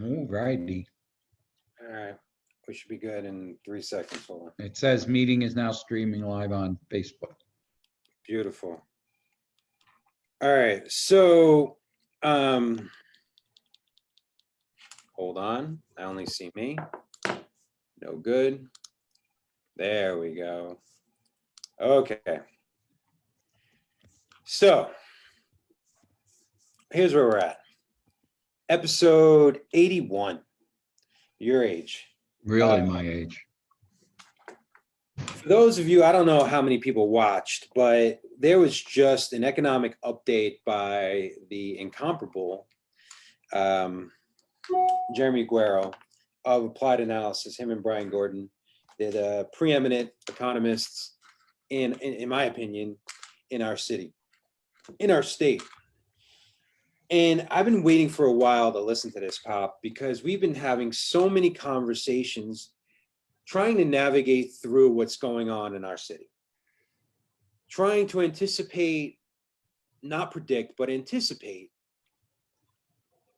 All righty. All right. We should be good in 3 seconds. Hold on. It says meeting is now streaming live on Facebook. Beautiful. All right. So, hold on. I only see me. No good. There we go. Okay. So, here's where we're at. Episode 81. Your age. Really my age. For those of you, I don't know how many people watched, but there was just an economic update by the incomparable Jeremy Guerrero of Applied Analysis. Him and Brian Gordon, they're the preeminent economists, in my opinion, in our city, in our state. And I've been waiting for a while to listen to this, Pop, because we've been having so many conversations trying to navigate through what's going on in our city, trying to anticipate, not predict, but anticipate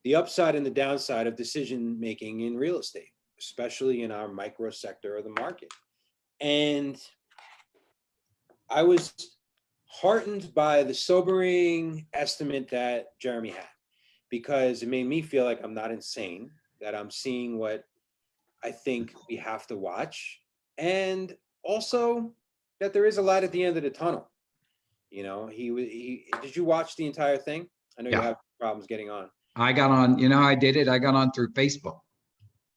the upside and the downside of decision making in real estate, especially in our micro sector of the market. And I was heartened by the sobering estimate that Jeremy had, because it made me feel like I'm not insane, that I'm seeing what I think we have to watch, and also that there is a light at the end of the tunnel. You know, he did you watch the entire thing? I know you Yeah. have problems getting on. I got on, you know how I did it? I got on through Facebook.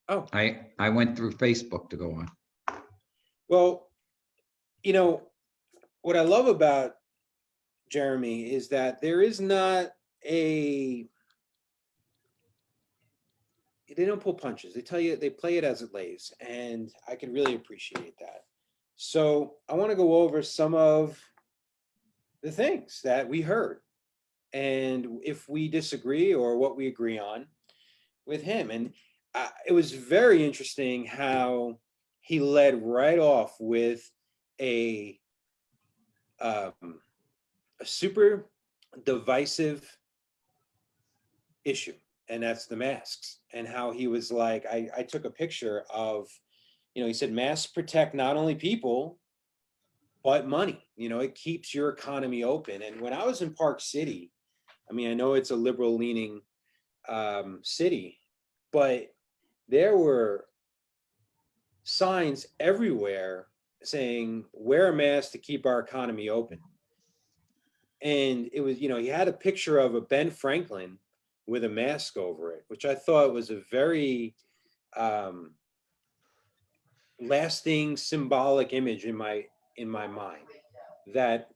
Oh, I went through Facebook to go on. well, you know, what I love about Jeremy is that there is not a, they don't pull punches. They tell you, they play it as it lays, and I can really appreciate that. So I want to go over some of the things that we heard, and if we disagree or what we agree on with him. And it was very interesting how he led right off with a super divisive issue, and that's the masks, and how he was like, I took a picture of, you know, he said masks protect not only people but money. You know, it keeps your economy open. And when I was in Park City, I mean, I know it's a liberal leaning city, but there were signs everywhere saying wear a mask to keep our economy open. And it was, you know, he had a picture of a Ben Franklin with a mask over it, which I thought was a very lasting symbolic image in my mind, that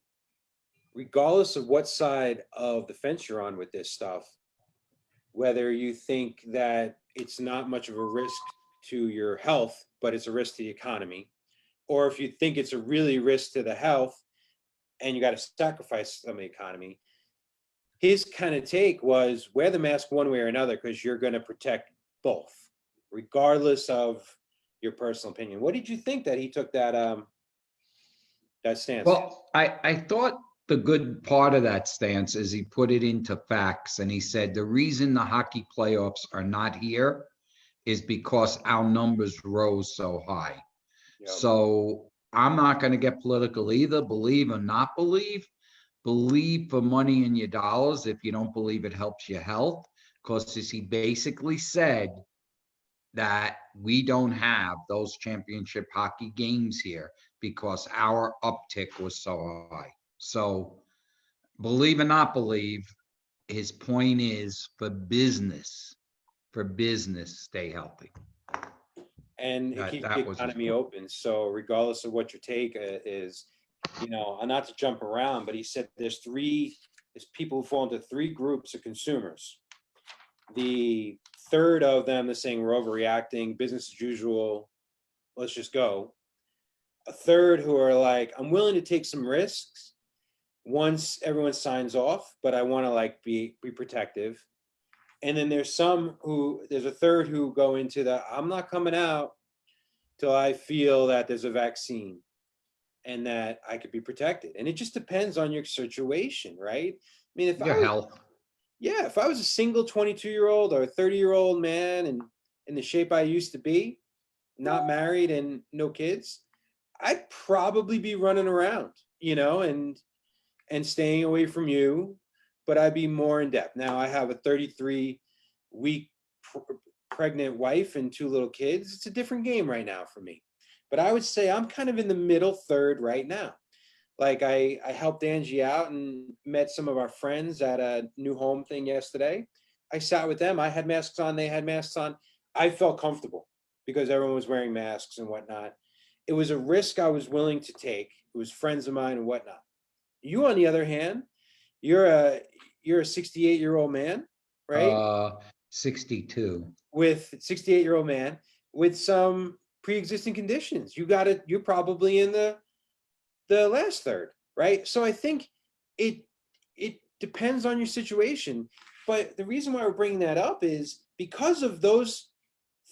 regardless of what side of the fence you're on with this stuff, whether you think that it's not much of a risk to your health, but it's a risk to the economy, or if you think it's a really risk to the health and you got to sacrifice some of the economy, his kind of take was wear the mask one way or another because you're going to protect both, regardless of your personal opinion. What did you think that he took that stance? Well, I thought the good part of that stance is he put it into facts, and he said the reason the hockey playoffs are not here is because our numbers rose so high. Yep. So I'm not going to get political either. Believe or not believe. Believe for money in your dollars if you don't believe it helps your health. Because as he basically said, that we don't have those championship hockey games here because our uptick was so high. So believe or not believe, his point is for business, stay healthy. And it keeps the economy open. So regardless of what your take is, you know, not to jump around, but he said there's people who fall into 3 groups of consumers. The third of them is saying we're overreacting, business as usual, let's just go. A third who are like, I'm willing to take some risks once everyone signs off, but I want to like be protective. And then there's a third who go into the, I'm not coming out till I feel that there's a vaccine and that I could be protected. And it just depends on your situation, right? I mean, your health. Yeah, if I was a single 22-year-old or a 30-year-old man and in the shape I used to be, not married and no kids, I'd probably be running around, and staying away from you, but I'd be more in depth. Now I have a 33-week pregnant wife and 2 little kids. It's a different game right now for me. But I would say I'm kind of in the middle third right now. Like I helped Angie out and met some of our friends at a new home thing yesterday. I sat with them. I had masks on. They had masks on. I felt comfortable because everyone was wearing masks and whatnot. It was a risk I was willing to take. It was friends of mine and whatnot. You, on the other hand, you're a 68-year-old man, right? 62. With 68-year-old man with some pre-existing conditions. You're probably in the last third, right? So I think it depends on your situation. But the reason why we're bringing that up is because of those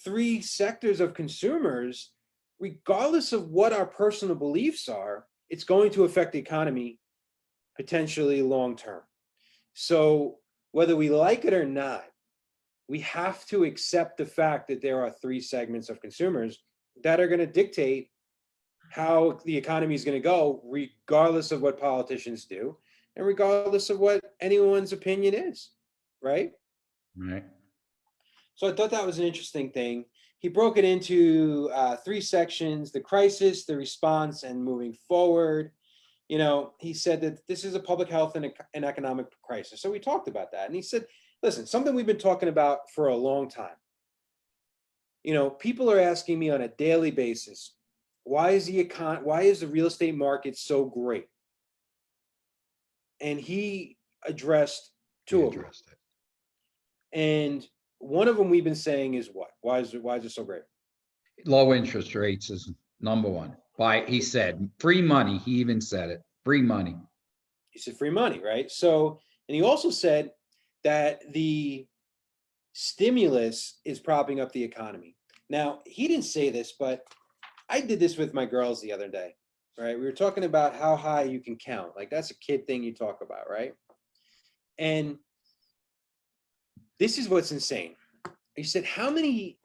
3 sectors of consumers, regardless of what our personal beliefs are, it's going to affect the economy potentially long term. So whether we like it or not, we have to accept the fact that there are 3 segments of consumers that are going to dictate how the economy is going to go, regardless of what politicians do and regardless of what anyone's opinion is, right? Right. So I thought that was an interesting thing. He broke it into 3 sections: the crisis, the response, and moving forward. He said that this is a public health and economic crisis. So we talked about that. And he said, listen, something we've been talking about for a long time. People are asking me on a daily basis, why is the real estate market so great? And he addressed 2 of them. Interesting. And one of them we've been saying is what? Why is it so great? Low interest rates is number one. He said free money. He even said it. Free money. He said free money, right? So, and he also said that the stimulus is propping up the economy. Now, he didn't say this, but I did this with my girls the other day, right? We were talking about how high you can count. Like that's a kid thing you talk about, right? And this is what's insane. He said, how many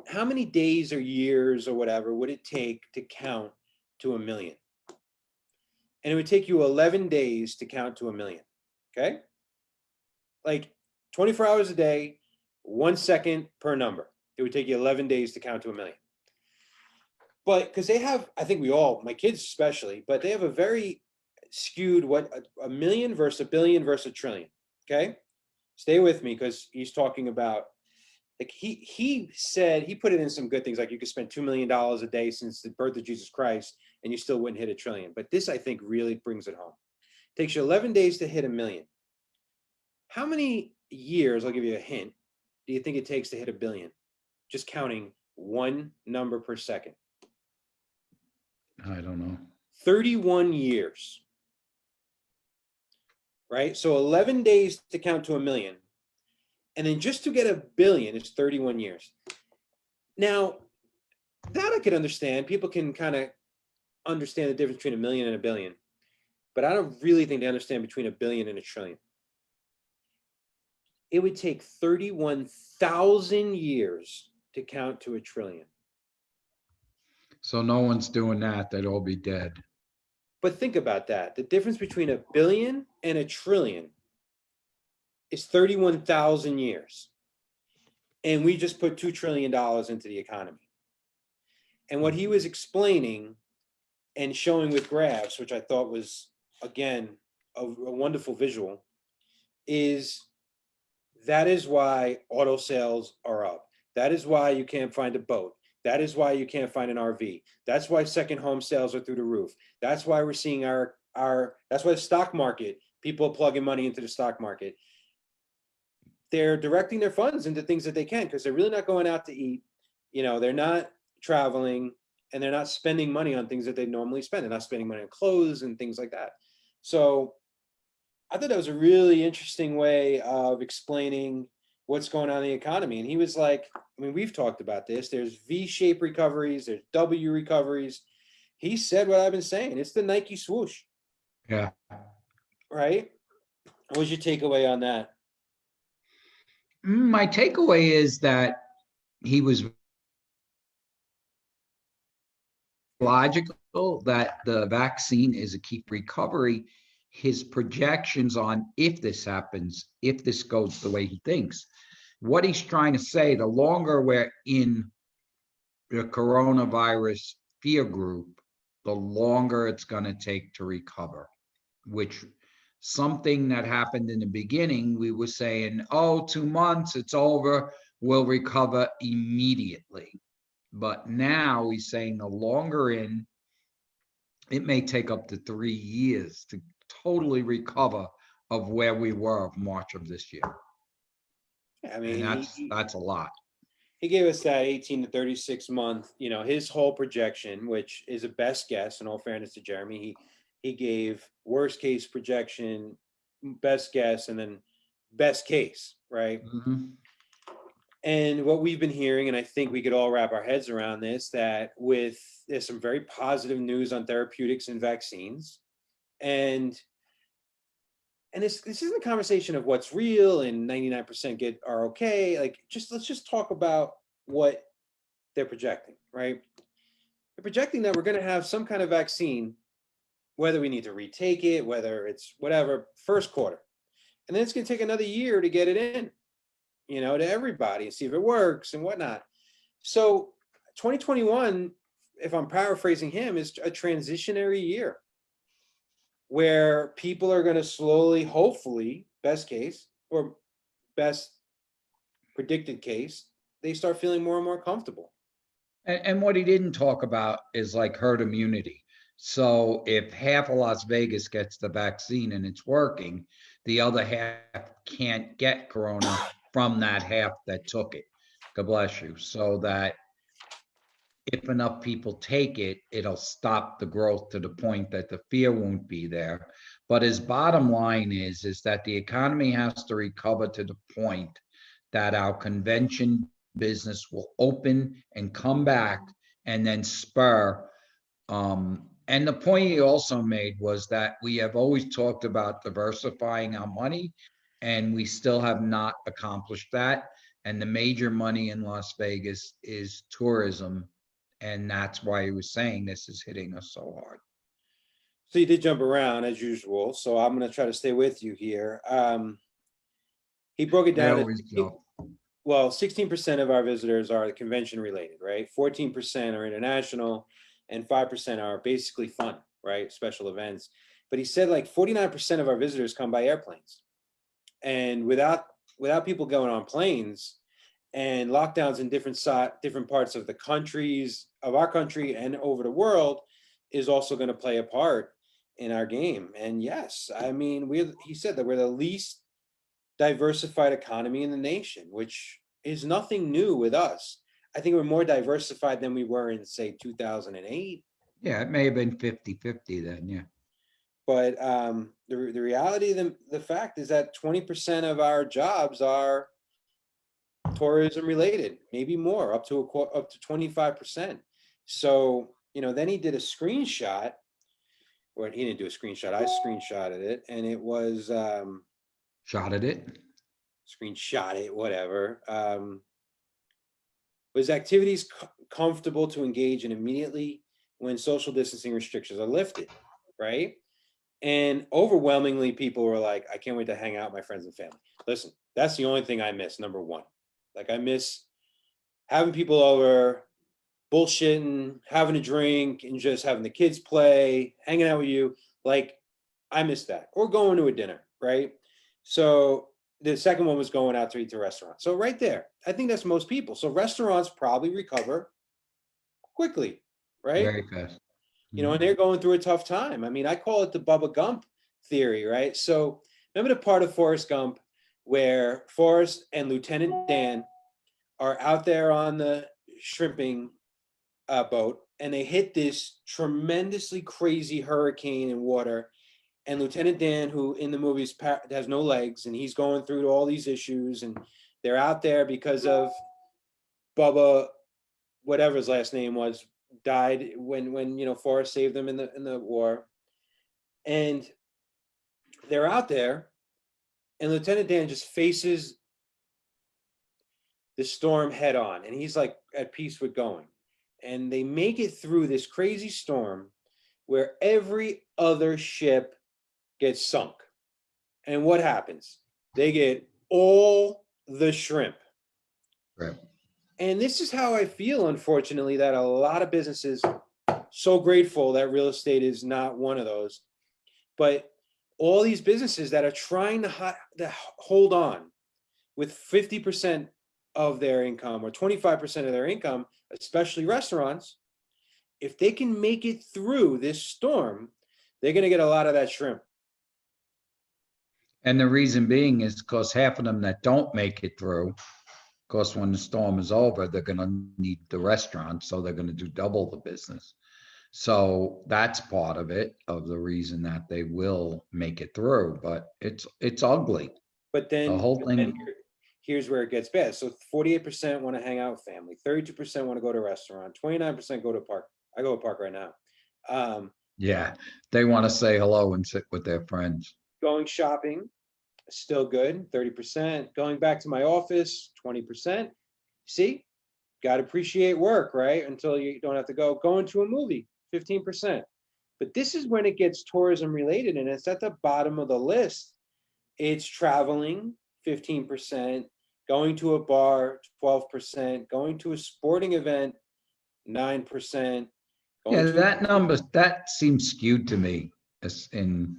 days or years or whatever would it take to count to 1 million? And it would take you 11 days to count to 1 million. Okay? Like 24 hours a day, 1 second per number. It would take you 11 days to count to 1 million. But because they have, I think my kids especially, but they have a very skewed a million versus a billion versus a trillion. Okay? Stay with me because he's talking about, like he said, he put it in some good things, like you could spend $2 million a day since the birth of Jesus Christ and you still wouldn't hit a trillion. But this, I think, really brings it home. It takes you 11 days to hit 1 million. How many years, I'll give you a hint, do you think it takes to hit 1 billion? Just counting one number per second. I don't know. 31 years. Right? So 11 days to count to 1 million. And then just to get 1 billion is 31 years. Now, that I could understand. People can kind of understand the difference between 1 million and 1 billion. But I don't really think they understand between 1 billion and a trillion. It would take 31,000 years to count to a trillion. So no one's doing that. They'd all be dead. But think about that. The difference between 1 billion and a trillion is 31,000 years. And we just put $2 trillion into the economy. And what he was explaining and showing with graphs, which I thought was, again, a wonderful visual, is that is why auto sales are up. That is why you can't find a boat. That is why you can't find an RV. That's why second home sales are through the roof. That's why we're seeing that's why the stock market, people are plugging money into the stock market. They're directing their funds into things that they can because they're really not going out to eat. They're not traveling and they're not spending money on things that they normally spend. They're not spending money on clothes and things like that. So I thought that was a really interesting way of explaining what's going on in the economy. And he was like, we've talked about this. There's V-shaped recoveries. There's W recoveries. He said what I've been saying. It's the Nike swoosh. Yeah. Right? What was your takeaway on that? My takeaway is that he was logical, that the vaccine is a key for recovery. His projections on if this happens, if this goes the way he thinks, what he's trying to say, the longer we're in the coronavirus fear group, the longer it's going to take to recover, which something that happened in the beginning, we were saying, oh, 2 months, it's over, we'll recover immediately. But now he's saying the longer in, it may take up to 3 years to totally recover of where we were of March of this year. I And mean, that's a lot. he gave us that 18 to 36 month, his whole projection, which is a best guess. In all fairness to Jeremy, he gave worst case projection, best guess, and then best case, right? Mhm. And what we've been hearing, and I think we could all wrap our heads around this, that there's some very positive news on therapeutics and vaccines, and this isn't a conversation of what's real and 99% are okay. Like, let's just talk about what they're projecting, right? They're projecting that we're going to have some kind of vaccine, whether we need to retake it, whether it's whatever, first quarter, and then it's going to take another year to get it in, to everybody and see if it works and whatnot. So 2021, if I'm paraphrasing him, is a transitionary year where people are going to slowly, hopefully, best case or best predicted case, they start feeling more and more comfortable. And what he didn't talk about is like herd immunity. So if half of Las Vegas gets the vaccine and it's working, the other half can't get corona from that half that took it. God bless you. So that if enough people take it, it'll stop the growth to the point that the fear won't be there. But his bottom line is that the economy has to recover to the point that our convention business will open and come back and then spur. And the point he also made was that we have always talked about diversifying our money, and we still have not accomplished that. And the major money in Las Vegas is tourism, and that's why he was saying this is hitting us so hard. So you did jump around as usual. So I'm going to try to stay with you here. He broke it I down. always do. Well, 16% of our visitors are convention related, right? 14% are international, and 5% are basically fun, right? Special events. But he said like 49% of our visitors come by airplanes. And without people going on planes and lockdowns in different parts of the countries of our country and over the world is also going to play a part in our game. And yes, I mean, he said that we're the least diversified economy in the nation, which is nothing new with us. I think we're more diversified than we were in, say, 2008. Yeah, it may have been 50-50 then, yeah. But the reality, the fact is that 20% of our jobs are tourism related, maybe more, up to 25%. So, then he did a screenshot, or he didn't do a screenshot, I screenshotted it, and it was Shot at it. screenshot it, whatever. Was activities comfortable to engage in immediately when social distancing restrictions are lifted, right? And overwhelmingly, people were like, I can't wait to hang out with my friends and family. Listen, that's the only thing I miss, number one. Like, I miss having people over, bullshitting, having a drink, and just having the kids play, hanging out with you. Like, I miss that. Or going to a dinner, right? So the second one was going out to eat to a restaurant. So right there, I think that's most people. So restaurants probably recover quickly, right? Very fast. And they're going through a tough time. I mean, I call it the Bubba Gump theory, right? So remember the part of Forrest Gump where Forrest and Lieutenant Dan are out there on the shrimping boat, and they hit this tremendously crazy hurricane in water. And Lieutenant Dan, who in the movies has no legs, and he's going through all these issues, and they're out there because of Bubba, whatever his last name was, died when Forrest saved them in the war, and they're out there, and Lieutenant Dan just faces the storm head on, and he's like at peace with going. And they make it through this crazy storm where every other ship gets sunk. And what happens? They get all the shrimp. Right. And this is how I feel, unfortunately, that a lot of businesses, so grateful that real estate is not one of those, but all these businesses that are trying to hold on with 50% of their income or 25% of their income, especially restaurants, if they can make it through this storm, they're going to get a lot of that shrimp. And the reason being is because half of them that don't make it through, of course, when the storm is over, they're gonna need the restaurant, so they're gonna do double the business. So that's part of it, of the reason that they will make it through, but it's ugly. But The then, whole thing, here's where it gets bad. So 48% want to hang out with family, 32% want to go to a restaurant, 29% go to a park. I go to a park right now. yeah, they want to say hello and sit with their friends. Going shopping, still good, 30%. Going back to my office, 20%. See, got to appreciate work, right? Until you don't have to go. Going to a movie, 15%. But this is when it gets tourism related, and it's at the bottom of the list. It's traveling, 15%, going to a bar, 12%, going to a sporting event, 9%. Yeah, Going to, that number, that seems skewed to me as in,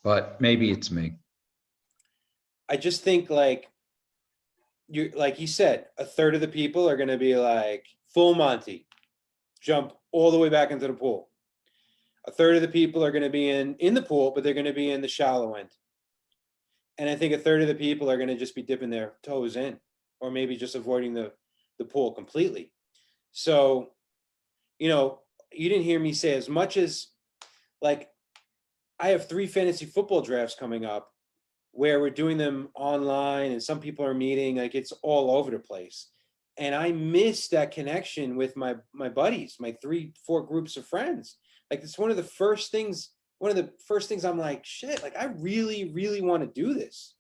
but maybe it's me. I just think like you, like he said, a third of the people are going to be like full Monty, jump all the way back into the pool. A third of the people are going to be in the pool, but they're going to be in the shallow end. And I think a third of the people are going to just be dipping their toes in, or maybe just avoiding the pool completely. So, you know, you didn't hear me say, as much as like I have 3 fantasy football drafts coming up where we're doing them online and some people are meeting, like it's all over the place. And I miss that connection with my buddies, my 3-4 groups of friends. Like it's one of the first things I'm like, shit, like I really, really want to do this.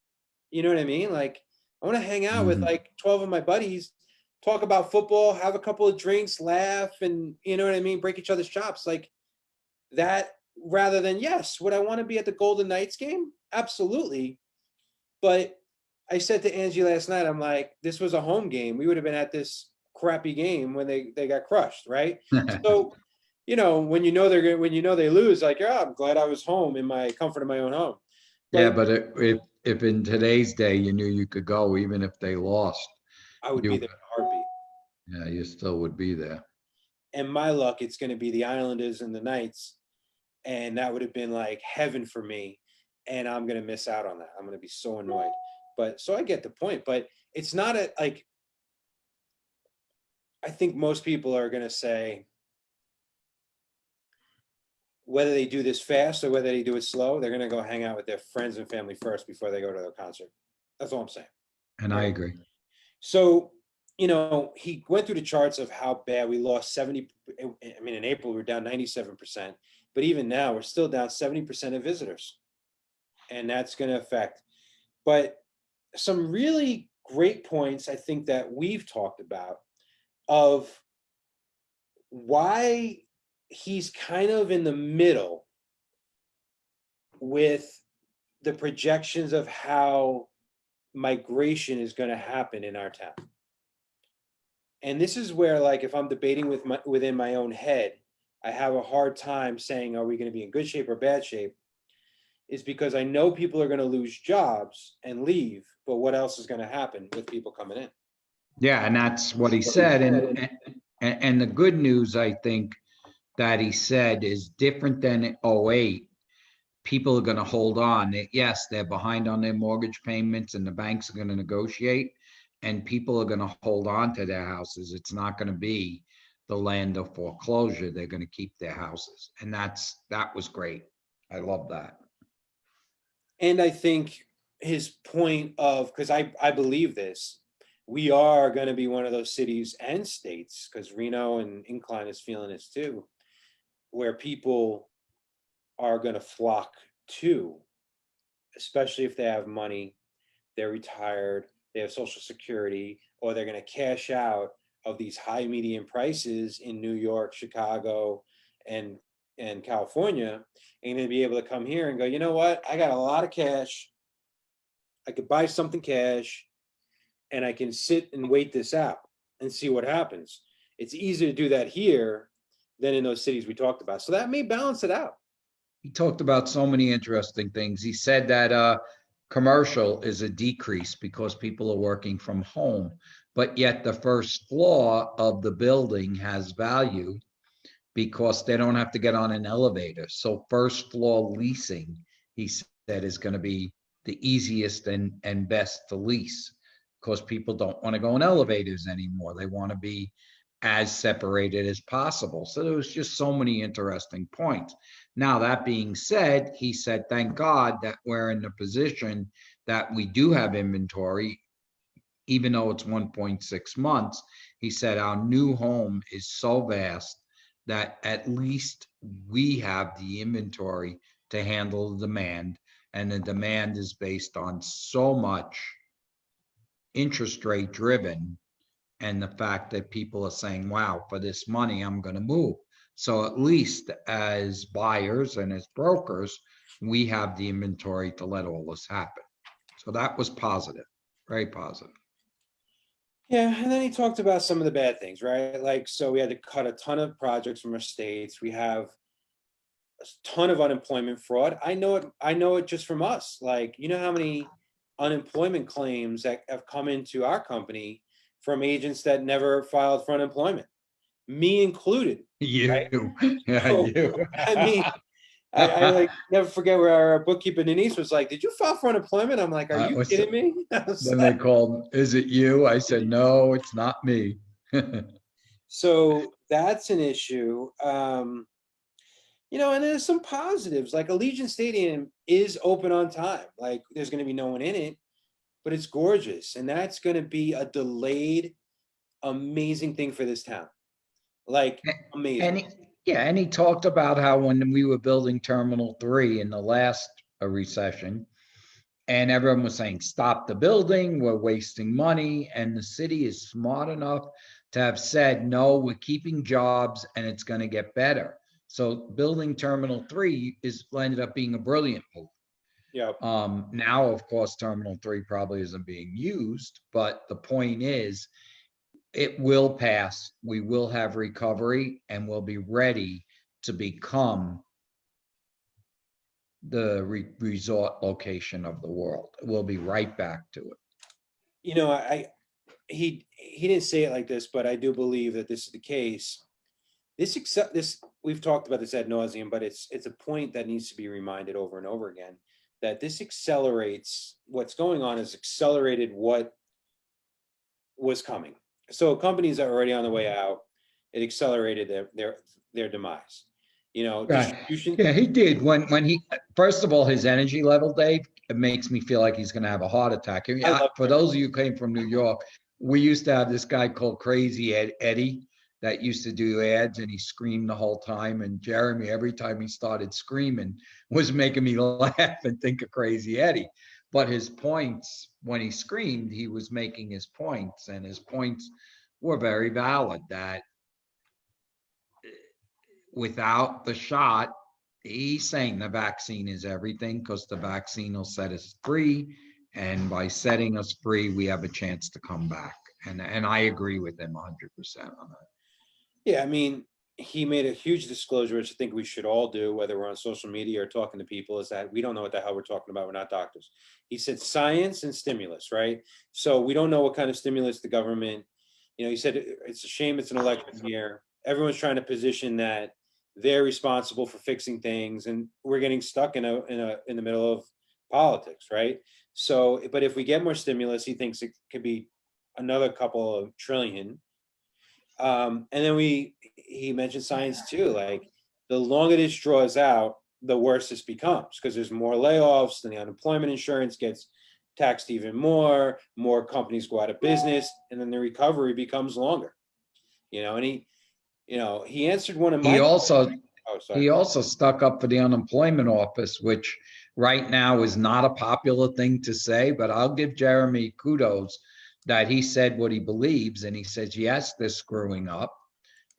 You know what I mean? Like I want to hang out with Mhm. like 12 of my buddies, talk about football, have a couple of drinks, laugh, and you know what I mean, break each other's chops. Like that, rather than, yes, would I want to be at the Golden Knights game? Absolutely. But I said to Angie last night, I'm like, this was a home game. We would have been at this crappy game when they got crushed, right? So, you know, when you know they're going, when you know they lose, like, yeah, I'm glad I was home in my comfort of my own home. Yeah, But but if in today's day you knew you could go, even if they lost, I would be you, there in a heartbeat. yeah, you still would be there. And my luck, it's going to be the Islanders and the Knights, and that would have been like heaven for me. And I'm going to miss out on that. I'm going to be so annoyed. But so I get the point. But it's not a like. I think most people are going to say, whether they do this fast or whether they do it slow, they're going to go hang out with their friends and family first before they go to the concert. That's all I'm saying. And I Right. agree. So, you know, he went through the charts of how bad we lost 70. I mean, in April, we were down 97%, but even now, we're still down 70% of visitors. And that's going to affect. But some really great points, I think, that we've talked about of why he's kind of in the middle with the projections of how migration is going to happen in our town. And this is where, like, if I'm debating within my own head, I have a hard time saying, are we going to be in good shape or bad shape? Is because I know people are going to lose jobs and leave, but what else is going to happen with people coming in? Yeah, and that's what he said. And the good news, I think, that he said is different than '08. People are going to hold on. Yes, they're behind on their mortgage payments and the banks are going to negotiate and people are going to hold on to their houses. It's not going to be the land of foreclosure. They're going to keep their houses. And that was great. I love that. And I think his point of, because I believe this, we are going to be one of those cities and states, because Reno and Incline is feeling this too, where people are going to flock to, especially if they have money, they're retired, they have Social Security, or they're gonna cash out of these high median prices in New York, Chicago, and California, and gonna be able to come here and go, you know what, I got a lot of cash, I could buy something cash, and I can sit and wait this out and see what happens. It's easier to do that here than in those cities we talked about. So that may balance it out. He talked about so many interesting things. He said that commercial is a decrease because people are working from home, but yet the first floor of the building has value because they don't have to get on an elevator. So first floor leasing, he said, is going to be the easiest and best to lease because people don't want to go in elevators anymore. They want to be as separated as possible. So there was just so many interesting points. Now, that being said, he said, thank God that we're in the position that we do have inventory, even though it's 1.6 months. He said our new home is so vast that at least we have the inventory to handle the demand. And the demand is based on so much interest rate driven, and the fact that people are saying, wow, for this money, I'm going to move. So at least as buyers and as brokers, we have the inventory to let all this happen. So that was positive, very positive. Yeah, and then he talked about some of the bad things, right? Like, so we had to cut a ton of projects from our states. We have a ton of unemployment fraud. I know it just from us. Like, you know how many unemployment claims that have come into our company from agents that never filed for unemployment, me included. You, yeah, So, you. I mean, I like never forget where our bookkeeper Denise was like, "Did you file for unemployment?" I'm like, "Are you kidding me?" I was Then they like, called, is it you? I said, no, it's not me. so that's an issue. You know, and there's some positives. Like Allegiant Stadium is open on time. Like there's going to be no one in it, but it's gorgeous, and that's going to be a delayed, amazing thing for this town. Like And amazing. yeah, and he talked about how when we were building Terminal 3 in the last recession, and everyone was saying, stop the building, we're wasting money. And the city is smart enough to have said, no, we're keeping jobs and it's going to get better. So building Terminal 3 is ended up being a brilliant move. Yeah. Now, of course, Terminal 3 probably isn't being used, but the point is, it will pass. We will have recovery and we'll be ready to become the resort location of the world. We'll be right back to it. You know, he didn't say it like this, but I do believe that this is the case. This we've talked about this ad nauseum, but it's a point that needs to be reminded over and over again, that this accelerates what's going on, is accelerated what was coming. So companies are already on the way out. It accelerated their demise. You know, Right. distribution. Yeah, he did. When he, first of all, his energy level, Dave, it makes me feel like he's going to have a heart attack. I love For those of you who came from New York, we used to have this guy called Crazy Eddie that used to do ads, and he screamed the whole time. And Jeremy, every time he started screaming, was making me laugh and think of Crazy Eddie. But his points, when he screamed, he was making his points, and his points were very valid. That without the shot, he's saying the vaccine is everything because the vaccine will set us free. And by setting us free, we have a chance to come back. And I agree with him 100% on that. Yeah, I mean, he made a huge disclosure, which I think we should all do, whether we're on social media or talking to people, is that we don't know what the hell we're talking about. We're not doctors. He said science and stimulus, right? So we don't know what kind of stimulus the government, you know, he said it's a shame it's an election year. Everyone's trying to position that they're responsible for fixing things, and we're getting stuck in the middle of politics, right? So, but if we get more stimulus, he thinks it could be another couple of trillion. And then he mentioned science too. Like the longer this draws out, the worse this becomes, because there's more layoffs, then the unemployment insurance gets taxed even more companies go out of business, and then the recovery becomes longer. You know, and he answered one of my He also oh sorry he also stuck up for the unemployment office, which right now is not a popular thing to say, but I'll give Jeremy kudos that he said what he believes. And he says, yes, they're screwing up.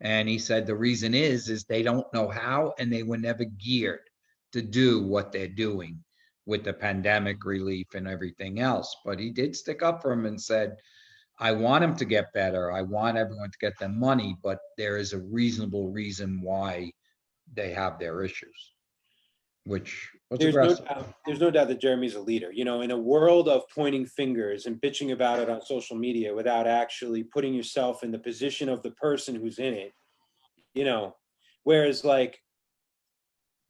And he said the reason is they don't know how, and they were never geared to do what they're doing with the pandemic relief and everything else. But he did stick up for him and said, I want him to get better. I want everyone to get their money, but there is a reasonable reason why they have their issues, which was aggressive. There's no doubt that Jeremy's a leader. You know, in a world of pointing fingers and bitching about it on social media without actually putting yourself in the position of the person who's in it, you know, whereas like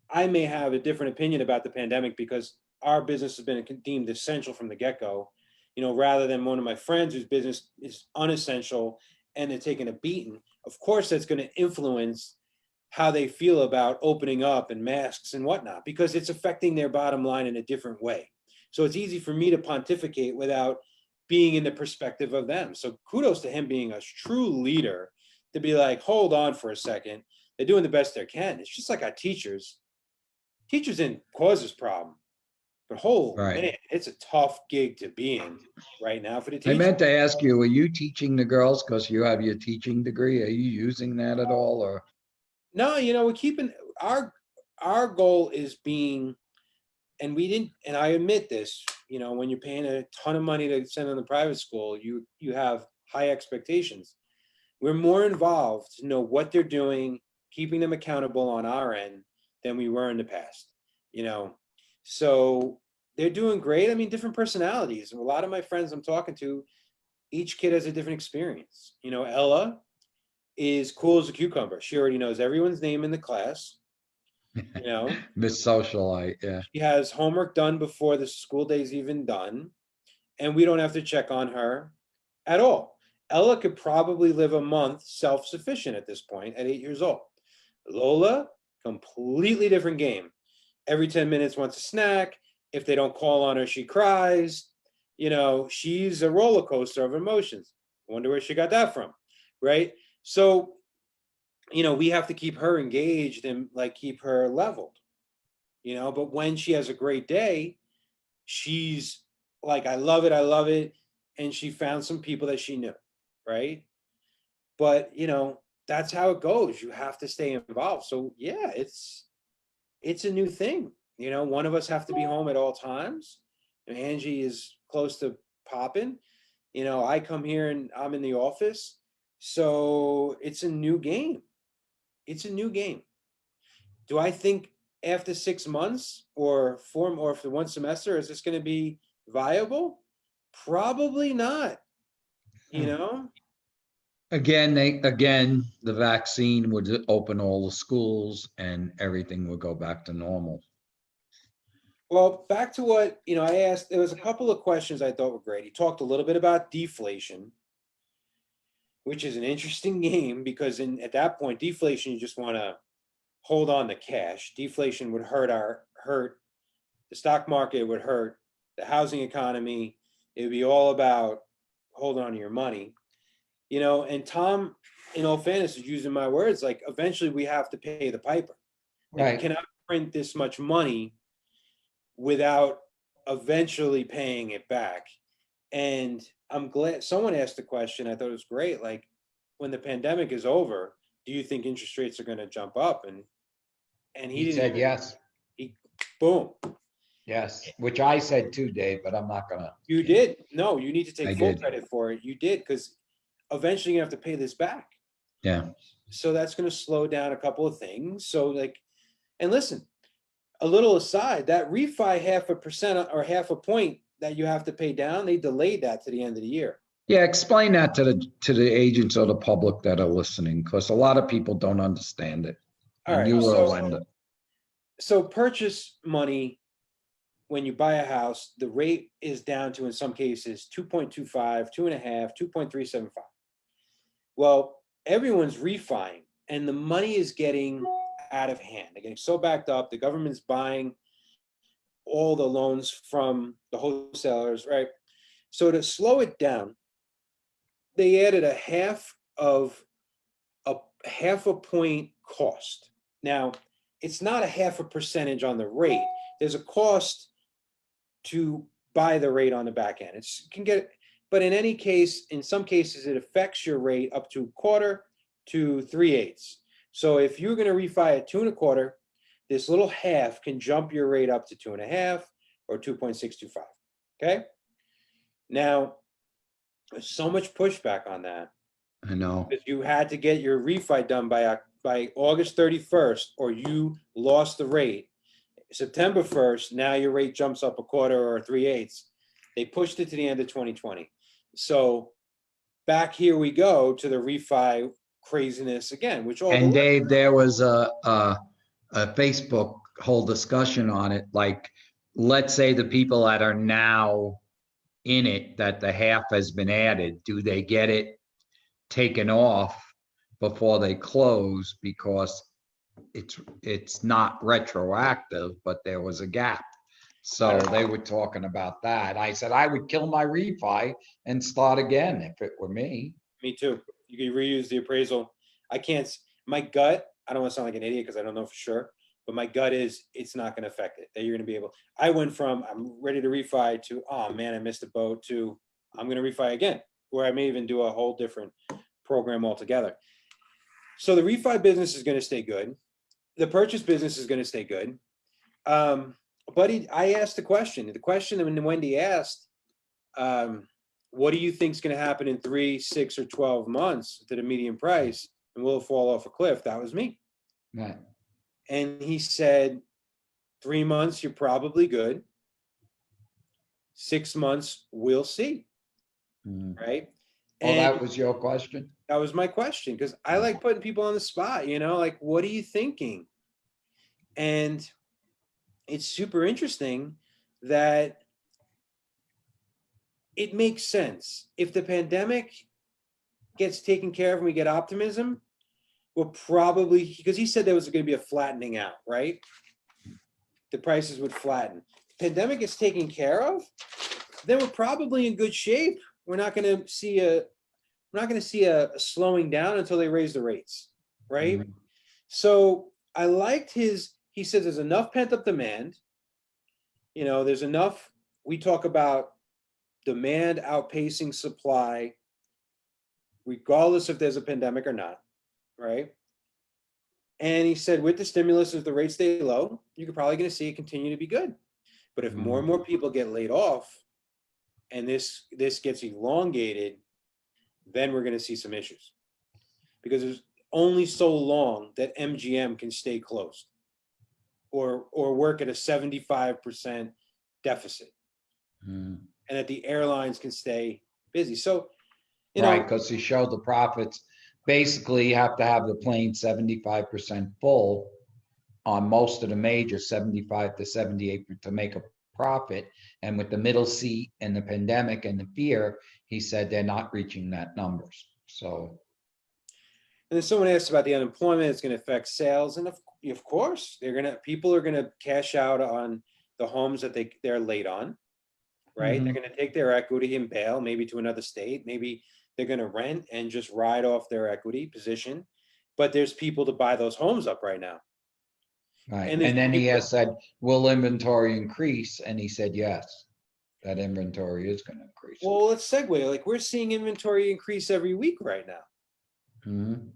I may have a different opinion about the pandemic because our business has been deemed essential from the get-go, you know, rather than one of my friends whose business is unessential and they're taking a beating. Of course, that's going to influence how they feel about opening up and masks and whatnot, because it's affecting their bottom line in a different way. So it's easy for me to pontificate without being in the perspective of them. So kudos to him being a true leader to be like, hold on for a second. They're doing the best they can. It's just like our teachers. Teachers didn't cause this problem, but Right. man, it's a tough gig to be in right now for the I teachers. meant to ask you, are you teaching the girls because you have your teaching degree? Are you using that at all, or? No, you know, we're keeping our goal is being, and we didn't, and I admit this, you know, when you're paying a ton of money to send them to private school, you have high expectations. We're more involved to know what they're doing, keeping them accountable on our end than we were in the past, you know. So they're doing great. I mean, different personalities. A lot of my friends I'm talking to, each kid has a different experience. You know, Ella is cool as a cucumber. She already knows everyone's name in the class. You know, Miss Socialite, yeah. she has homework done before the school day's even done, and we don't have to check on her at all. Ella could probably live a month self-sufficient at this point at 8 years old. Lola, completely different game. Every 10 minutes wants a snack. If they don't call on her, she cries. You know, she's a roller coaster of emotions. Wonder where she got that from, right? So, you know, we have to keep her engaged and like keep her leveled, you know, but when she has a great day, she's like, I love it, I love it. And she found some people that she knew, right? But, you know, that's how it goes. You have to stay involved. So yeah, it's a new thing. You know, one of us have to be home at all times. And Angie is close to popping. You know, I come here and I'm in the office. So it's a new game. It's a new game. Do I think after 6 months or after one semester, is this going to be viable? Probably not. You know, Again, the vaccine would open all the schools and everything would go back to normal. well, back to what, you know, I asked, there was a couple of questions I thought were great. He talked a little bit about deflation, which is an interesting game because at that point, deflation, you just want to hold on to cash. Deflation would hurt the stock market, would hurt the housing economy. It would be all about holding on to your money, you know. And Tom, in all fairness, is using my words like eventually we have to pay the piper. Like you cannot print this much money without eventually paying it back. And I'm glad someone asked the question. I thought it was great. Like, when the pandemic is over, do you think interest rates are going to jump up? And he He didn't said even, yes, he, boom. yes, which I said too, Dave, but I'm not gonna. You did. No, you need to I take full did. credit for it. You did, because eventually you have to pay this back. Yeah, So that's going to slow down a couple of things. So like, and listen, a little aside, that refi 0.5% or half a point that you have to pay down, they delayed that to the end of the year. yeah. Explain that to the agents or the public that are listening, because a lot of people don't understand it. All And right. you were a lender. So purchase money, when you buy a house, the rate is down to, in some cases, 2.25, 2.5, 2.375. Well, everyone's refining and the money is getting out of hand. They're getting so backed up. The government's buying all the loans from the wholesalers, right? So to slow it down, they added a half a point cost. Now, it's not a half a percentage on the rate. there's a cost to buy the rate on the back end. It's can get, but in any case, in some cases, it affects your rate up to quarter to 3/8. So if you're going to refi at 2 1/4, this little half can jump your rate up to 2.5 or 2.625. Okay. Now, there's so much pushback on that I know. because you had to get your refi done by August 31st, or you lost the rate. September 1st, now your rate jumps up a quarter or 3/8. They pushed it to the end of 2020. So back here we go to the refi craziness again, which all And the Dave, there was a Facebook whole discussion on it. Like, let's say the people that are now in it, that the half has been added, do they get it taken off before they close? Because it's not retroactive, but there was a gap. So they were talking about that. I said I would kill my refi and start again if it were me. Me too. You can reuse the appraisal. I can't, my gut, I don't want to sound like an idiot because I don't know for sure, but my gut is it's not going to affect it. That you're going to be able, I went from I'm ready to refi to, oh man, I missed the boat, to I'm going to refi again, where I may even do a whole different program altogether. So the refi business is going to stay good. The purchase business is going to stay good. But I asked the question that Wendy asked, what do you think is going to happen in 3, 6, or 12 months to the median price? And will it fall off a cliff? That was me. Right. And he said, 3 months, you're probably good. 6 months, we'll see. Mhm. Right. Oh, And that was your question? that was my question, because I like putting people on the spot, like, what are you thinking? And it's super interesting that it makes sense. If the pandemic gets taken care of and we get optimism, we'll probably, because he said there was going to be a flattening out, right? The prices would flatten. Pandemic gets taken care of, then we're probably in good shape. We're not going to see a slowing down until they raise the rates, right? Mhm. So I liked he says there's enough pent up demand. There's enough. We talk about demand outpacing supply, regardless if there's a pandemic or not, right? And he said with the stimulus, if the rates stay low, you're probably going to see it continue to be good. But if more and more people get laid off and this gets elongated, then we're going to see some issues, because there's only so long that MGM can stay closed or work at a 75% deficit, Mhm. and that the airlines can stay busy. So, Right, because he showed the profits. Basically, you have to have the plane 75% full on most of the major, 75 to 78 to make a profit. And with the middle seat and the pandemic and the fear, he said they're not reaching that numbers. So, and then someone asked about the unemployment. It's going to affect sales, and of course, people are going to cash out on the homes that they're late on, right? Mhm. They're going to take their equity and bail, maybe to another state. Maybe they're going to rent and just ride off their equity position. But there's people to buy those homes up right now. Right. And there's And then he people, has said, will inventory increase? And he said, yes, that inventory is going to increase. well, let's segue. Like, we're seeing inventory increase every week right now, Mhm.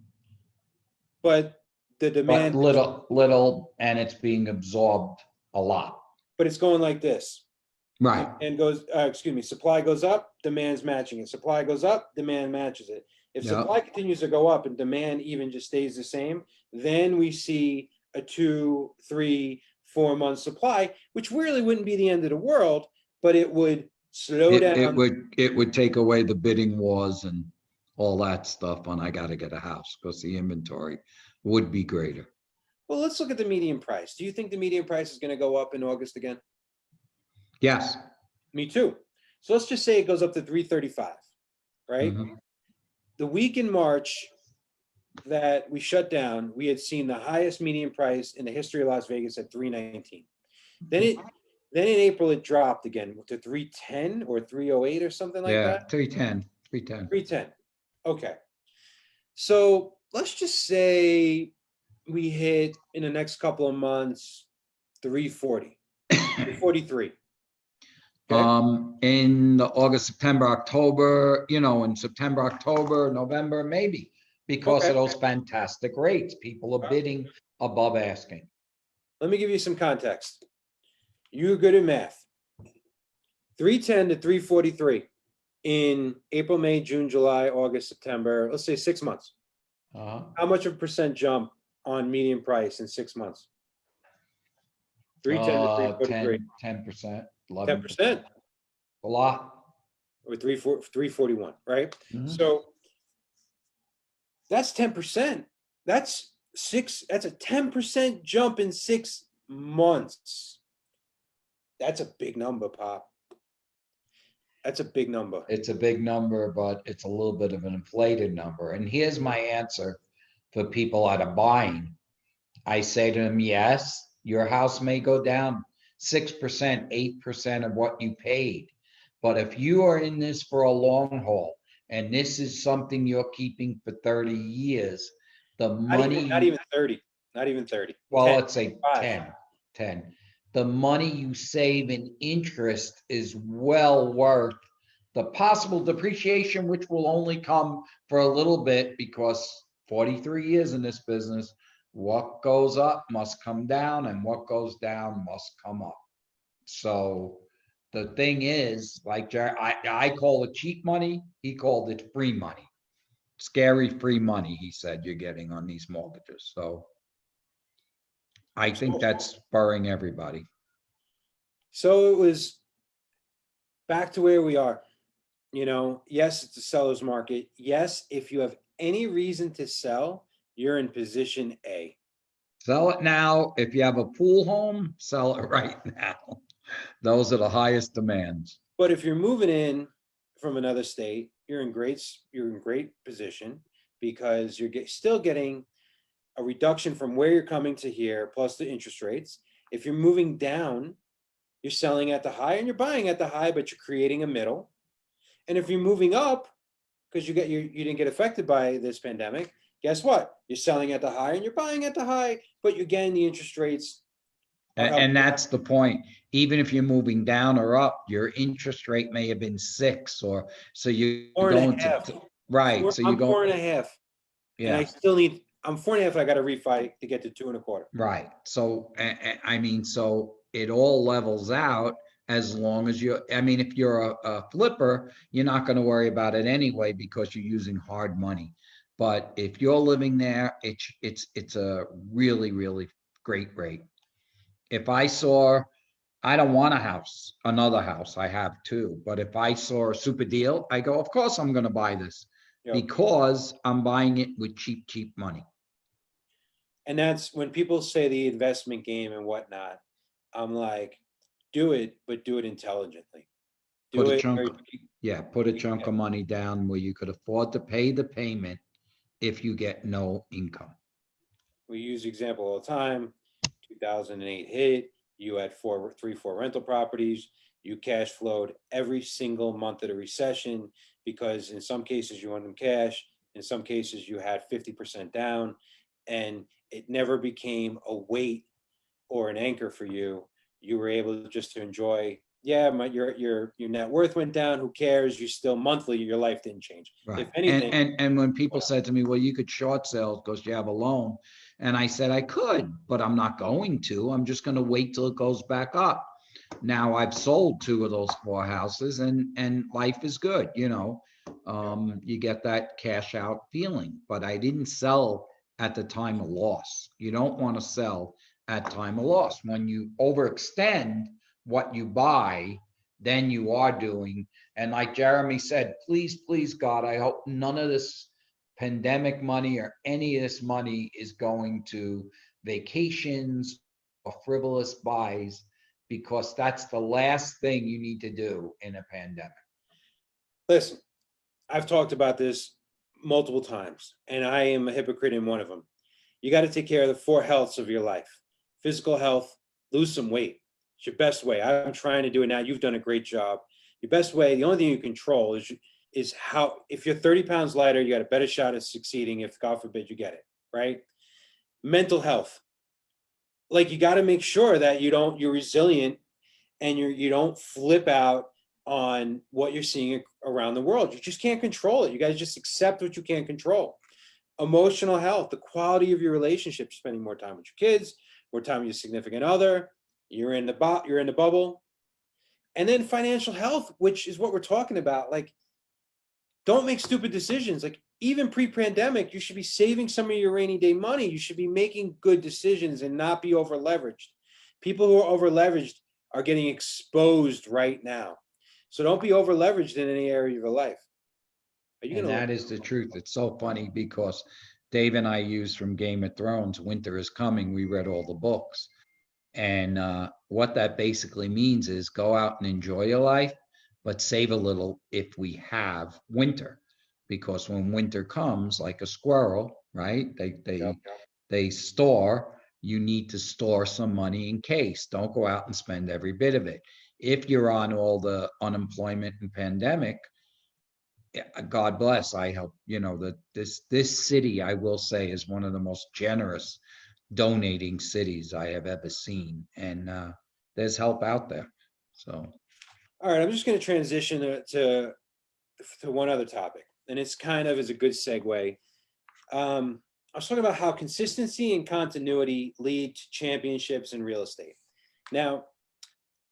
but the But demand, little, and it's being absorbed a lot. but it's going like this. Right. And supply goes up, demand's matching it. Supply goes up, demand matches it. If Yeah. supply continues to go up and demand even just stays the same, then we see a 2, 3, 4 month supply, which really wouldn't be the end of the world, but it would slow down. It would take away the bidding wars and all that stuff on I gotta get a house because the inventory would be greater. Well, let's look at the median price. Do you think the median price is going to go up in August again? Yes. Me too. So let's just say it goes up to 335, right? Mhm. The week in March that we shut down, we had seen the highest median price in the history of Las Vegas at 319. Then in April it dropped again to 310 or 308 or something like Yeah, that. 310, 310. 310. Okay. So let's just say we hit in the next couple of months 340. 43. Okay. In the August, September, October, in September, October, November, maybe, because Okay. of those fantastic rates. People are bidding above asking. Let me give you some context. You're good at math. 310 to 343 in April, May, June, July, August, September, let's say 6 months. Uh-huh. How much of a percent jump on median price in 6 months? 310 to 343. 10%, 10%. 11%. A lot. Or 341, right? Mhm. So that's 10%. That's a 10% jump in 6 months. That's a big number, Pop. That's a big number. It's a big number, but it's a little bit of an inflated number. And here's my answer for people that are buying. I say to them, yes, your house may go down 6%, 8% of what you paid. But if you are in this for a long haul and this is something you're keeping for 30 years, the money, Not even 30. Not even 30. well, 10, let's say 5. 10. The money you save in interest is well worth the possible depreciation, which will only come for a little bit because 43 years in this business, what goes up must come down and what goes down must come up. So the thing is, like I call it cheap money, he called it free money. Scary free money, he said you're getting on these mortgages. So I think that's spurring everybody. So it was back to where we are. Yes, it's a seller's market. Yes, if you have any reason to sell, you're in position A. Sell it now. If you have a pool home, sell it right now. Those are the highest demands. But if you're moving in from another state, you're in great position because you're still getting a reduction from where you're coming to here, plus the interest rates. If you're moving down, you're selling at the high and you're buying at the high, but you're creating a middle. And if you're moving up, because you didn't get affected by this pandemic, guess what? You're selling at the high and you're buying at the high, but you're getting the interest rates. And that's the point. Even if you're moving down or up, your interest rate may have been 6 or so you're going to, right. So I'm you go, 4.5. And I yeah, still need, I'm 4.5. I got to refi to get to 2.25. right. So, I mean, so it all levels out as long as if you're a flipper, you're not going to worry about it anyway because you're using hard money. But if you're living there, it's a really, really great rate. If I don't want another house, I have two, but if I saw a super deal, I go, of course I'm going to buy this because I'm buying it with cheap, cheap money. And that's when people say the investment game and whatnot, I'm like, do it, but do it intelligently. Put a chunk of money down where you could afford to pay the payment if you get no income. We use the example all the time. 2008 hit, you had 4 rental properties, you cash flowed every single month of the recession because in some cases you wanted them cash, in some cases you had 50% down, and it never became a weight or an anchor for you. You were able just to enjoy, your net worth went down, who cares? You still monthly, your life didn't change. Right. If anything, and when people said to me, well, you could short sell because you have a loan. And I said, I could, but I'm not going to. I'm just going to wait till it goes back up. Now I've sold 2 of those 4 houses and life is good. You get that cash out feeling, but I didn't sell at the time of loss. You don't want to sell at time of loss. When you overextend what you buy, then you are doing. And like Jeremy said, please, please, God, I hope none of this pandemic money or any of this money is going to vacations or frivolous buys, because that's the last thing you need to do in a pandemic. listen, I've talked about this multiple times, and I am a hypocrite in one of them. You got to take care of the 4 healths of your life. Physical health, lose some weight. It's your best way. I'm trying to do it now. You've done a great job. Your best way, the only thing you control is how, if you're 30 pounds lighter, you got a better shot at succeeding if, God forbid, you get it, right? Mental health. Like, you got to make sure that you're resilient and you don't flip out on what you're seeing around the world. You just can't control it. You guys just accept what you can't control. Emotional health, the quality of your relationship, spending more time with your kids, more time with your significant other, you're in the bubble. And then financial health, which is what we're talking about. Like, don't make stupid decisions. Like, even pre-pandemic, you should be saving some of your rainy day money. You should be making good decisions and not be over leveraged. People who are over leveraged are getting exposed right now. So don't be over leveraged in any area of your life. Are you And gonna? that is the truth. It's so funny because Dave and I used from Game of Thrones, Winter is Coming. We read all the books. And what that basically means is go out and enjoy your life, but save a little if we have winter. Because when winter comes, like a squirrel, right? They store, you need to store some money in case. Don't go out and spend every bit of it. If you're on all the unemployment and pandemic, God bless. I hope, that this city, I will say, is one of the most generous donating cities I have ever seen. And there's help out there. So, All right, I'm just going to transition to one other topic, and it's kind of is a good segue. I was talking about how consistency and continuity lead to championships in real estate. Now,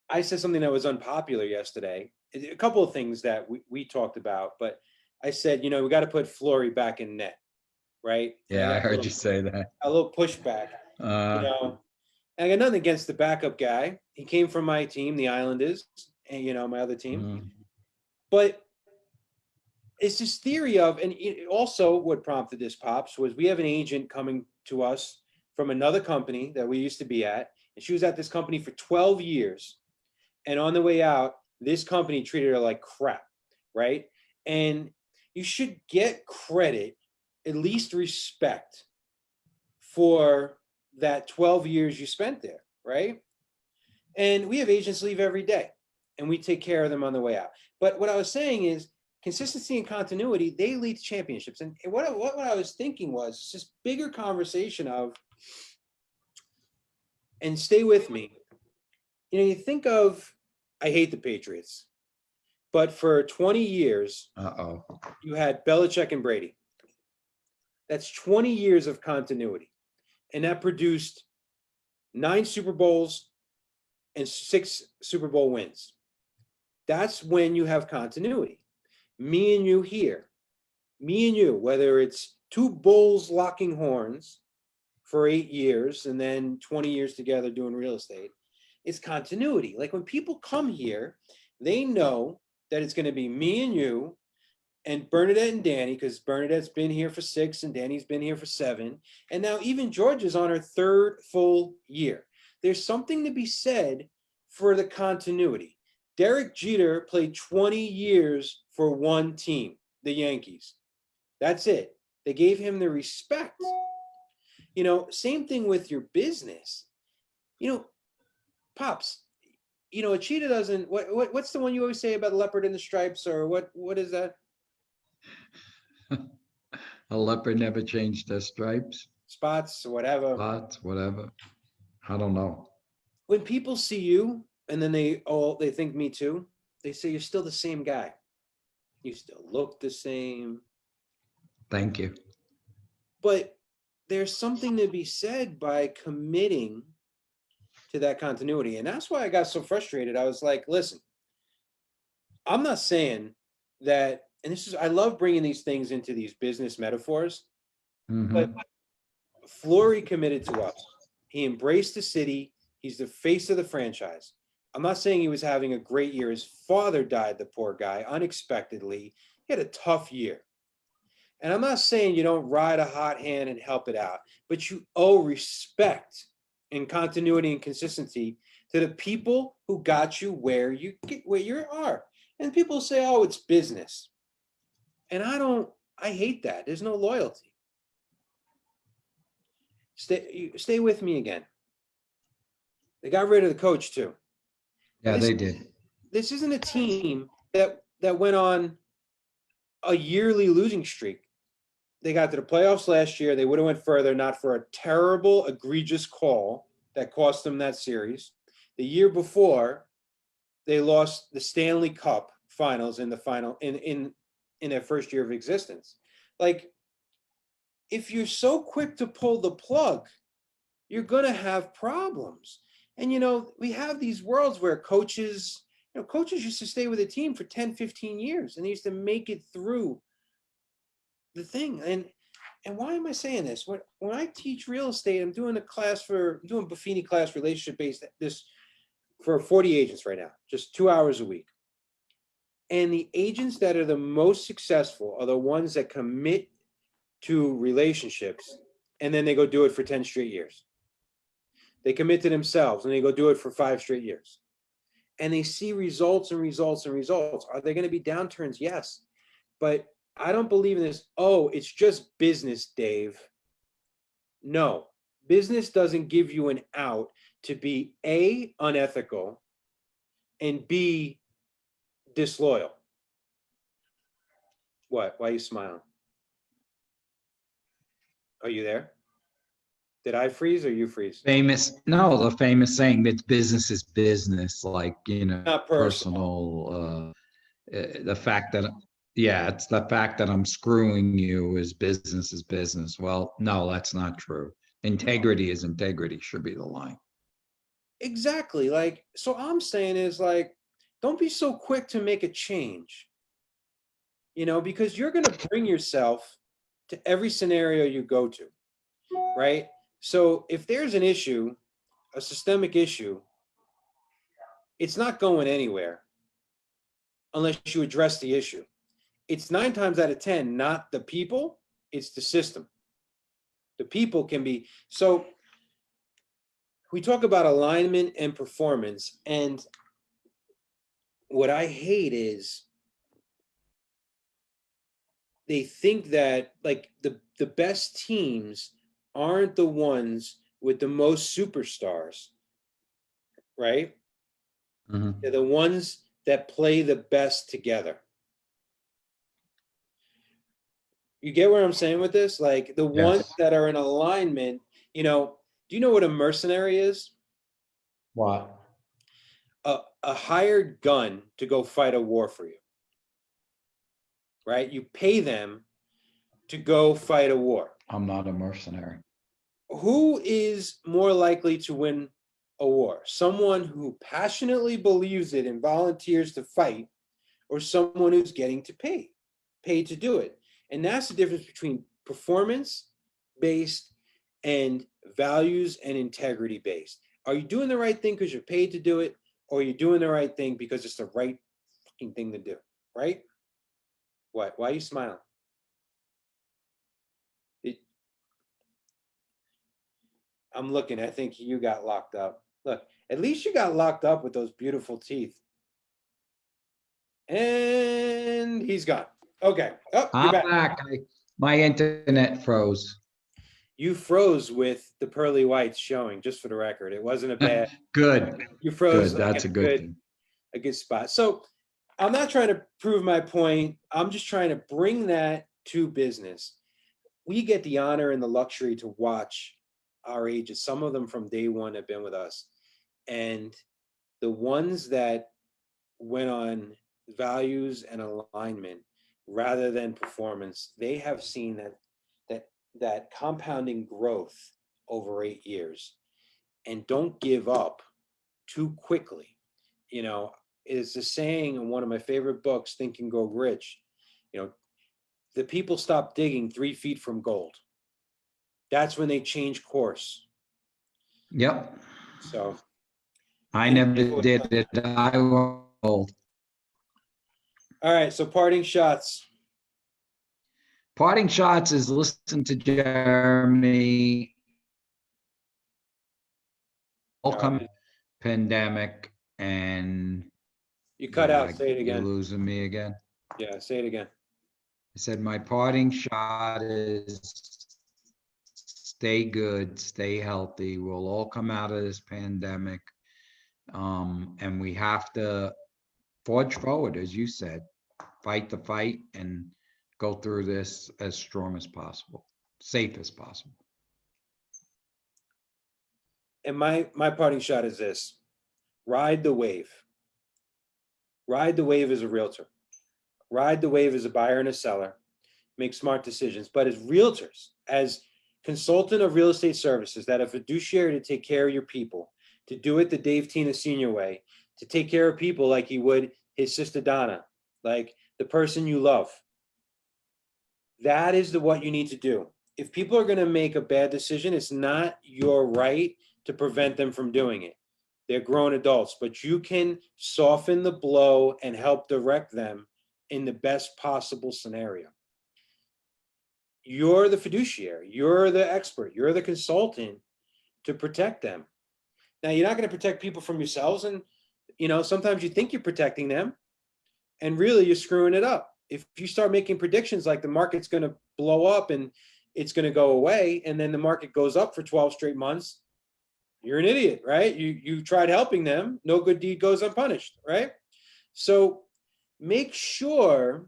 I said something that was unpopular yesterday. A couple of things that we talked about, but I said, we got to put Flory back in net, right? yeah, I heard you say that. A little pushback, And I got nothing against the backup guy. He came from my team, the Islanders, and my other team. But it's this theory of, and also what prompted this, Pops, was we have an agent coming to us from another company that we used to be at, and she was at this company for 12 years. And on the way out, this company treated her like crap, right? And you should get credit, at least respect, for that 12 years you spent there, right? And we have agents leave every day, and we take care of them on the way out. But what I was saying is consistency and continuity, they lead to championships. And what I was thinking was this bigger conversation of, and stay with me, you think of, I hate the Patriots, but for 20 years, you had Belichick and Brady. That's 20 years of continuity. And that produced 9 Super Bowls and 6 Super Bowl wins. That's when you have continuity. Me and you here, me and you, whether it's 2 bulls locking horns for 8 years and then 20 years together doing real estate, it's continuity. Like when people come here, they know that it's going to be me and you and Bernadette and Danny, because Bernadette's been here for 6 and Danny's been here for 7. And now even George is on her 3rd full year. There's something to be said for the continuity. Derek Jeter played 20 years for one team, the Yankees. That's it. They gave him the respect. Same thing with your business. Pops, a cheetah doesn't, what's the one you always say about the leopard in the stripes, or what is that? A leopard never changed their stripes. Spots, whatever. Spots, whatever. I don't know. When people see you and then they think me too, they say you're still the same guy. You still look the same. Thank you. But there's something to be said by committing to that continuity. And that's why I got so frustrated. I was like, listen, I'm not saying that, and I love bringing these things into these business metaphors, but Flory committed to us. He embraced the city. He's the face of the franchise. I'm not saying he was having a great year. His father died, the poor guy, unexpectedly. He had a tough year. And I'm not saying you don't ride a hot hand and help it out, but you owe respect and continuity and consistency to the people who got you where you are. And people say, oh, it's business. And I hate that. There's no loyalty. Stay with me again. They got rid of the coach too. Yeah, they did. This isn't a team that went on a yearly losing streak. They got to the playoffs last year. They would have went further, not for a terrible, egregious call that cost them that series. The year before, they lost the Stanley Cup finals in the final in their first year of existence. Like, if you're so quick to pull the plug, you're gonna have problems. And we have these worlds where coaches, coaches used to stay with a team for 10, 15 years, and they used to make it through the thing. And why am I saying this? When I teach real estate, I'm doing Buffini class, relationship based, this for 40 agents right now, just 2 hours a week. And the agents that are the most successful are the ones that commit to relationships, and then they go do it for 10 straight years. They commit to themselves and they go do it for 5 straight years. And they see results and results and results. Are there going to be downturns? Yes. But I don't believe in this. Oh, it's just business, Dave. No, business doesn't give you an out to be A, unethical, and B, disloyal. What? Why are you smiling? Are you there? Did I freeze or you freeze? The famous saying that business is business, like, Not personal, the fact that, yeah, it's the fact that I'm screwing you is business. Well, no, that's not true. Integrity is integrity should be the line. Exactly. Like, so I'm saying is like, don't be so quick to make a change, because you're going to bring yourself to every scenario you go to, right? So if there's an issue, a systemic issue, it's not going anywhere unless you address the issue. It's 9 times out of 10, not the people, it's the system. The people can be, so we talk about alignment and performance, and what I hate is they think that like the best teams aren't the ones with the most superstars, right? Mhm. They're the ones that play the best together. You get where I'm saying with this? Like the ones Yes. that are in alignment, do you know what a mercenary is? What? A hired gun to go fight a war for you, right? You pay them to go fight a war. I'm not a mercenary. Who is more likely to win a war? Someone who passionately believes it and volunteers to fight, or someone who's getting paid to do it. And that's the difference between performance based and values and integrity based. Are you doing the right thing because you're paid to do it, or are you doing the right thing because it's the right fucking thing to do, right? What? Why are you smiling? I'm looking. I think you got locked up. Look, at least you got locked up with those beautiful teeth. And he's gone. Okay. Oh, you're I'm back. back. My internet froze. You froze with the pearly whites showing, just for the record. It wasn't a bad. Good. You froze Good. like That's in a good thing. a good spot. So I'm not trying to prove my point. I'm just trying to bring that to business. We get the honor and the luxury to watch our agents. Some of them from day one have been with us. And the ones that went on values and alignment rather than performance, they have seen that compounding growth over 8 years, and don't give up too quickly. It's a saying in one of my favorite books, Think and Grow Rich. The people stop digging 3 feet from gold. That's when they change course. Yep. So I never did it. I was old. all right, so parting shots. Parting shots is listen to Jeremy. All come pandemic, and You cut out. Say it you're again. losing me again. Yeah, say it again. I said my parting shot is stay good, stay healthy. We'll all come out of this pandemic. And we have to forge forward, as you said, fight the fight and go through this as strong as possible, safe as possible. And my parting shot is this: ride the wave. Ride the wave as a realtor. Ride the wave as a buyer and a seller. Make smart decisions. But as realtors, as consultant of real estate services, that a fiduciary to take care of your people, to do it the Dave Tina Senior way, to take care of people like he would his sister Donna, like the person you love. That is what you need to do. If people are going to make a bad decision, it's not your right to prevent them from doing it. They're grown adults, but you can soften the blow and help direct them in the best possible scenario. You're the fiduciary, you're the expert, you're the consultant to protect them. Now, you're not going to protect people from yourselves, and sometimes you think you're protecting them, and really you're screwing it up. If you start making predictions like the market's going to blow up and it's going to go away, and then the market goes up for 12 straight months, you're an idiot, right? You tried helping them. No good deed goes unpunished, right? So make sure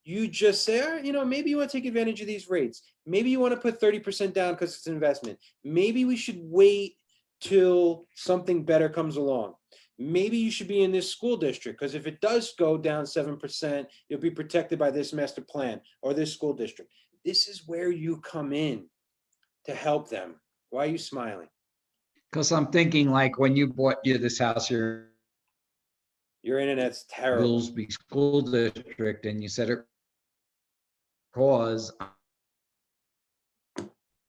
you just say, all right, maybe you want to take advantage of these rates. Maybe you want to put 30% down because it's an investment. Maybe we should wait till something better comes along. Maybe you should be in this school district because if it does go down 7%, you'll be protected by this master plan or this school district. This is where you come in to help them. Why are you smiling? Because I'm thinking like when you bought this house here Your internet's terrible. Goolsby School District, and you said it cause,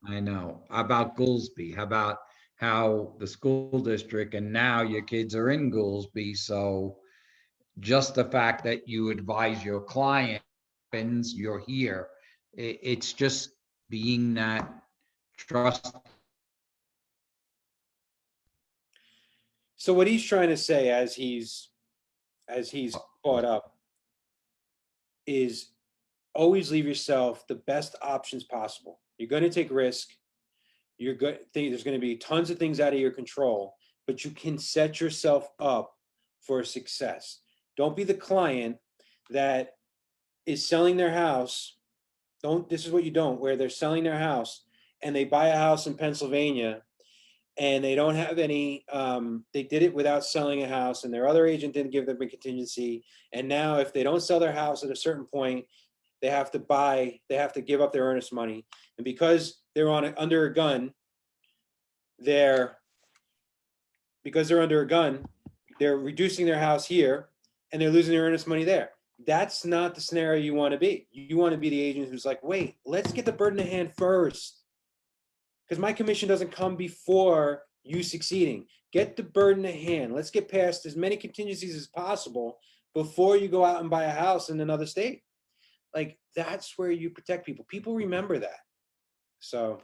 I know, about Goolsby, how about how the school district, and now your kids are in Goolsby, so just the fact that you advise your client, you're here, it's just being that trust. So what he's trying to say as he's caught up is always leave yourself the best options possible. You're going to take risk. There's going to be tons of things out of your control, but you can set yourself up for success. Don't be the client that is selling their house. This is what you don't, where they're selling their house and they buy a house in Pennsylvania and they don't have any, they did it without selling a house and their other agent didn't give them a contingency. And now if they don't sell their house at a certain point, they have to give up their earnest money. And because they're under a gun, they're reducing their house here and they're losing their earnest money there. That's not the scenario you want to be. You want to be the agent who's like, wait, let's get the bird in the hand first. Because my commission doesn't come before you succeeding. Get the bird in the hand. Let's get past as many contingencies as possible before you go out and buy a house in another state. Like, that's where you protect people. People remember that. So,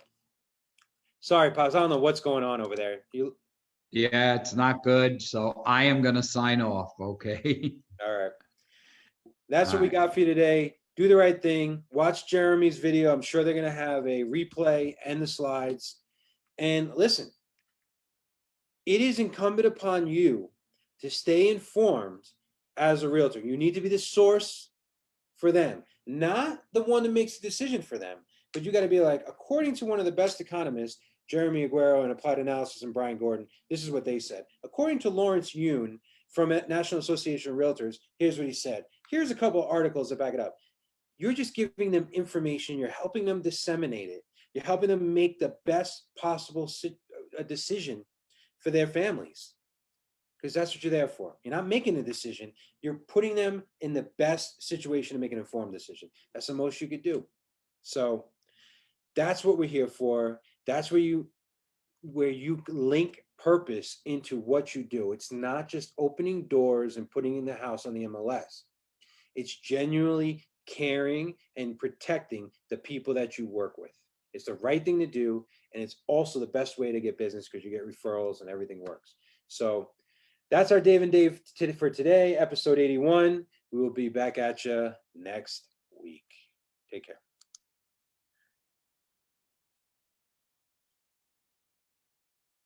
sorry, Pops, I don't know what's going on over there. Yeah, it's not good. So I am going to sign off. Okay. All right. That's what we got for you today. Do the right thing. Watch Jeremy's video. I'm sure they're going to have a replay and the slides. And listen, it is incumbent upon you to stay informed as a realtor. You need to be the source for them, not the one that makes the decision for them. But you got to be like, according to one of the best economists, Jeremy Aguero and Applied Analysis and Brian Gordon, this is what they said. According to Lawrence Yun from National Association of Realtors, here's what he said. Here's a couple of articles that back it up. You're just giving them information. You're helping them disseminate it. You're helping them make the best possible decision for their families, because that's what you're there for. You're not making a decision. You're putting them in the best situation to make an informed decision. That's the most you could do. So that's what we're here for. That's where you link purpose into what you do. It's not just opening doors and putting in the house on the MLS. It's genuinely caring and protecting the people that you work with. It's the right thing to do, and it's also the best way to get business because you get referrals and everything works. So that's our Dave and Dave for today, episode 81. We will be back at you next week. Take care.